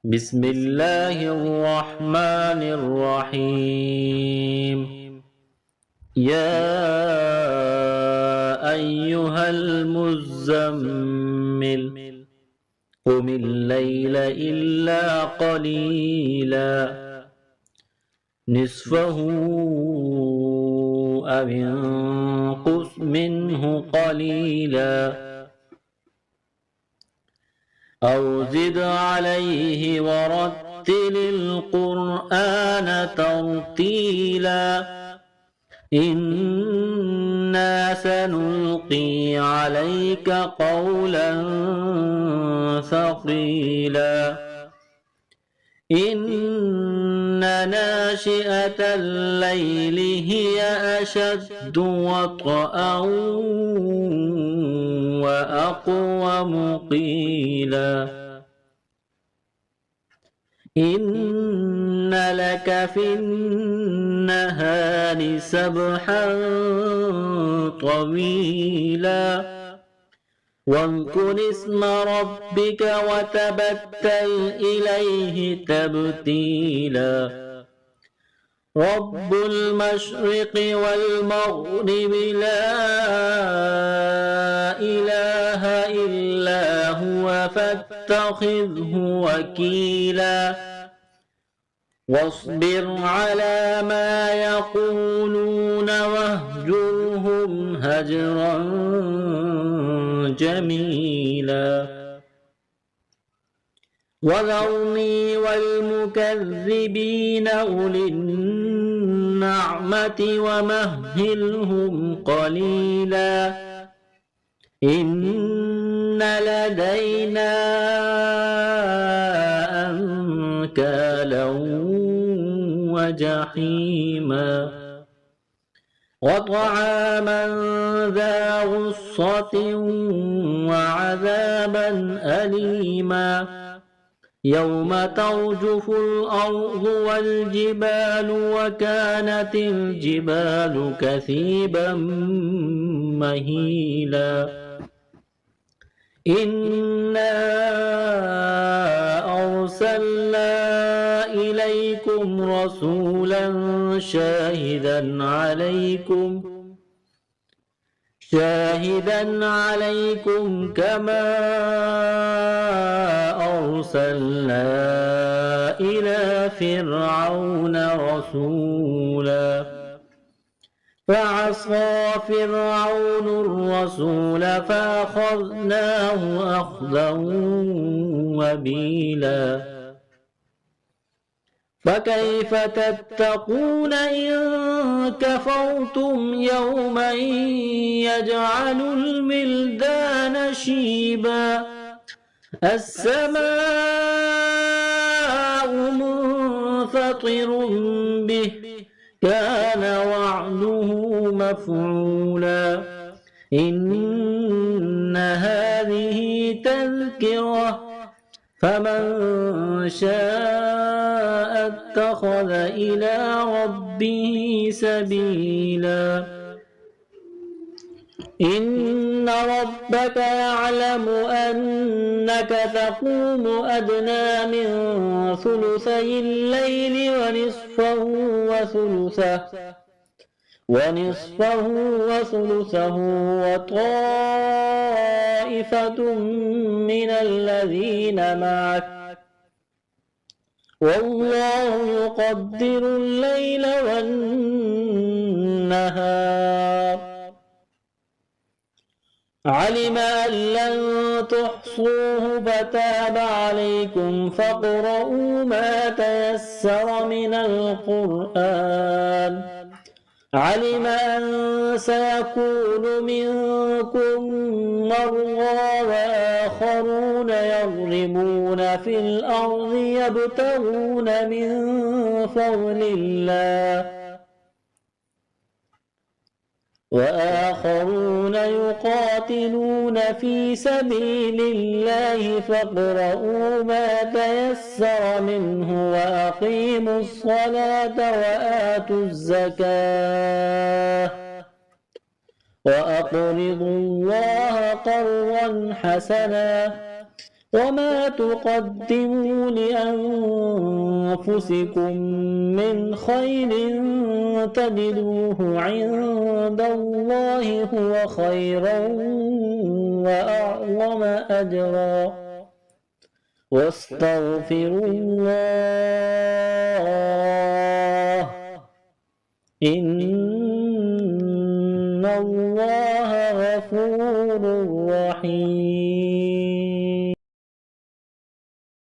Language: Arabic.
بسم الله الرحمن الرحيم. يا أيها المزمل قم الليل إلا قليلا نصفه أو انقص منه قليلا أو زد عليه ورتل القرآن ترتيلا إنا سنلقي عليك قولا ثقيلا إن ناشئة الليل هي أشد وطئا وأقوم قيلا إن لك في النهار سبحا طويلا واذكر اسم ربك وتبتل إليه تبتيلا رب المشرق والمغرب لا إله إلا هو فاتخذه وكيلا واصبر على ما يقولون واهجرهم هجرا جميلا وذرني والمكذبين أولي النعمة ومهلهم قليلا إن لدينا أنكالا وجحيما وطعاما ذا غصة وعذابا أليما يوم ترجف الأرض والجبال وكانت الجبال كثيبا مهيلا إنا أرسلنا إليكم رسولا شاهدا عليكم كما أرسلنا إلى فرعون رسولا فعصى فرعون الرسول فأخذناه أخذا وبيلا فكيف تتقون إن كفرتم يوما يجعل الولدان شيبا السماء منفطر به كان وعده مفعولا إن هذه تذكرة فمن شاء اتخذ إلى ربه سبيلا إن ربك يعلم أنك تقوم أدنى من ثلثي الليل ونصفه وثلثه وطائفة من الذين معك والله يقدر الليل والنهار علم أن لن تحصوه فتاب عليكم فاقرؤوا ما تيسر من القرآن علم أن سيكون منكم مرضى وآخرون يضربون في الأرض يبتغون من فضل الله وآخرون يقاتلون في سبيل الله فاقرؤوا ما تيسر منه وأقيموا الصلاة وآتوا الزكاة وأقرضوا الله قرضا حسنا وما تقدموا لأنفسكم من خير تجدوه عند الله هو خيرا وأعظم أجرا واستغفروا الله إن الله غفور رحيم.